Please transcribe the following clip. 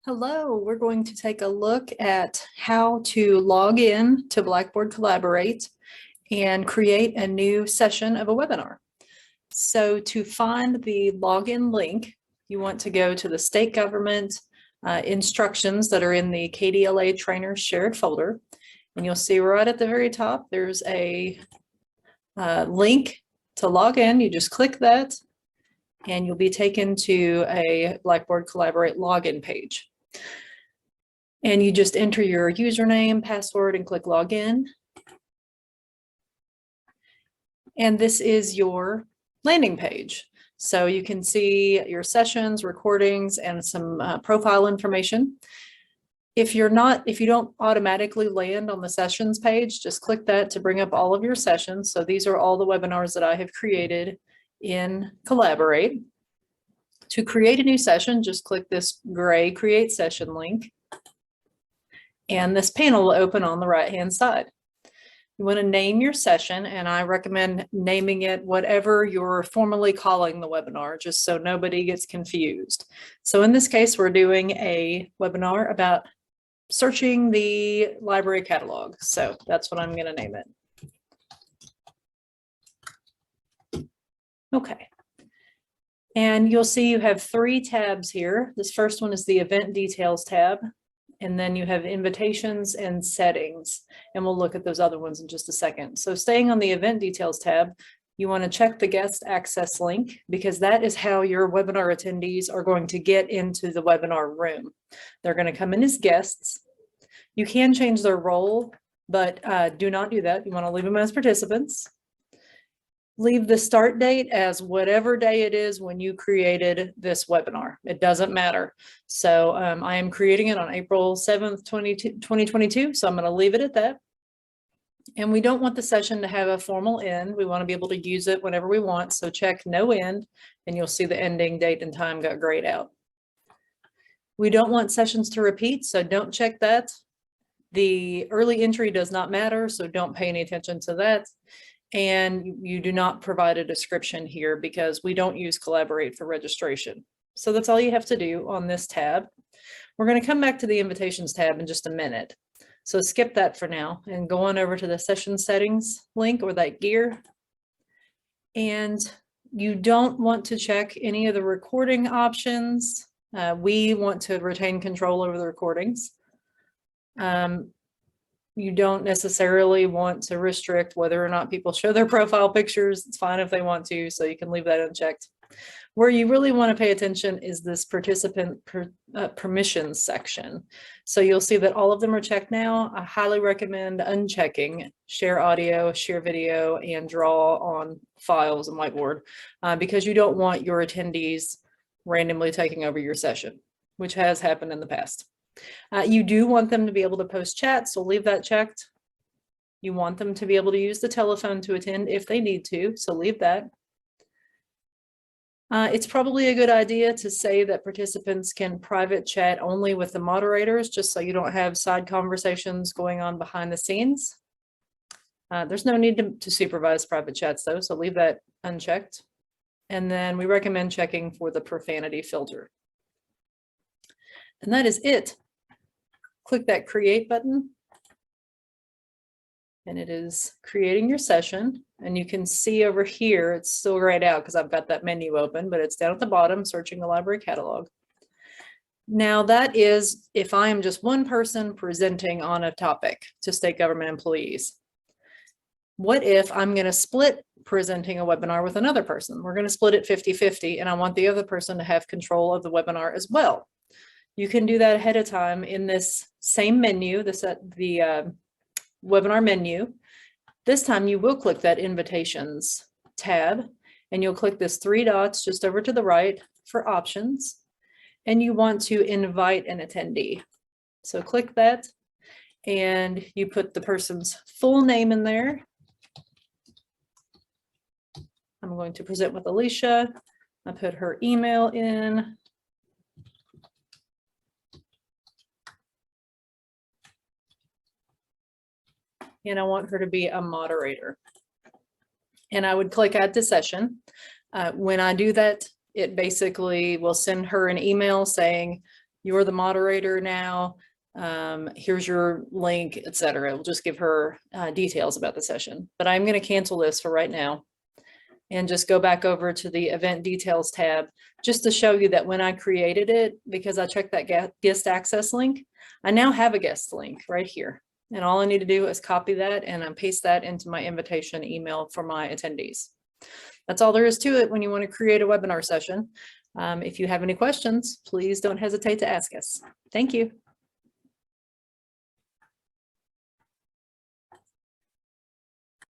Hello, we're going to take a look at how to log in to Blackboard Collaborate and create a new session of a webinar. So to find the login link, you want to go to the state government instructions that are in the KDLA trainers shared folder. And you'll see right at the very top, there's a link to log in. You just click that and you'll be taken to a Blackboard Collaborate login page. And you just enter your username, password, and click login. And this is your landing page. So you can see your sessions, recordings, and some profile information. If you don't automatically land on the sessions page, just click that to bring up all of your sessions. So these are all the webinars that I have created in Collaborate. To create a new session, just click this gray Create Session link. And this panel will open on the right-hand side. You want to name your session, and I recommend naming it whatever you're formally calling the webinar, just so nobody gets confused. So in this case, we're doing a webinar about searching the library catalog. So that's what I'm going to name it. Okay. And you'll see you have 3 tabs here. This first one is the Event Details tab. And then you have invitations and settings, and we'll look at those other ones in just a second. So staying on the Event Details tab, you want to check the guest access link, because that is how your webinar attendees are going to get into the webinar room. They're going to come in as guests. You can change their role, but do not do that. You want to leave them as participants. Leave the start date as whatever day it is when you created this webinar. It doesn't matter. So I am creating it on April 7th, 2022. So I'm going to leave it at that. And we don't want the session to have a formal end. We want to be able to use it whenever we want. So check no end, and you'll see the ending date and time got grayed out. We don't want sessions to repeat, so don't check that. The early entry does not matter, so don't pay any attention to that. And you do not provide a description here because we don't use Collaborate for registration. So that's all you have to do on this tab. We're going to come back to the invitations tab in just a minute. So skip that for now and go on over to the session settings link, or that gear. And you don't want to check any of the recording options. We want to retain control over the recordings. You don't necessarily want to restrict whether or not people show their profile pictures. It's fine if they want to, so you can leave that unchecked. Where you really want to pay attention is this participant permissions section. So you'll see that all of them are checked now. I highly recommend unchecking share audio, share video, and draw on files in Whiteboard because you don't want your attendees randomly taking over your session, which has happened in the past. You do want them to be able to post chat, so leave that checked. You want them to be able to use the telephone to attend if they need to, so leave that. It's probably a good idea to say that participants can private chat only with the moderators, just so you don't have side conversations going on behind the scenes. There's no need to supervise private chats though, so leave that unchecked. And then we recommend checking for the profanity filter. And that is it. Click that create button. And it is creating your session. And you can see over here, it's still grayed out because I've got that menu open, but it's down at the bottom, searching the library catalog. Now that is if I am just one person presenting on a topic to state government employees. What if I'm going to split presenting a webinar with another person? We're going to split it 50-50, and I want the other person to have control of the webinar as well. You can do that ahead of time in this same menu, the webinar menu. This time you will click that invitations tab, and you'll click this 3 dots just over to the right for options, and you want to invite an attendee. So click that, and you put the person's full name in there. I'm going to present with Alicia. I put her email in. And I want her to be a moderator. And I would click add to session. When I do that, it basically will send her an email saying, you're the moderator now. Here's your link, etc. We'll just give her details about the session, but I'm going to cancel this for right now and just go back over to the event details tab just to show you that when I created it, because I checked that guest access link, I now have a guest link right here. And all I need to do is copy that and paste that into my invitation email for my attendees. That's all there is to it when you want to create a webinar session. If you have any questions, please don't hesitate to ask us. Thank you.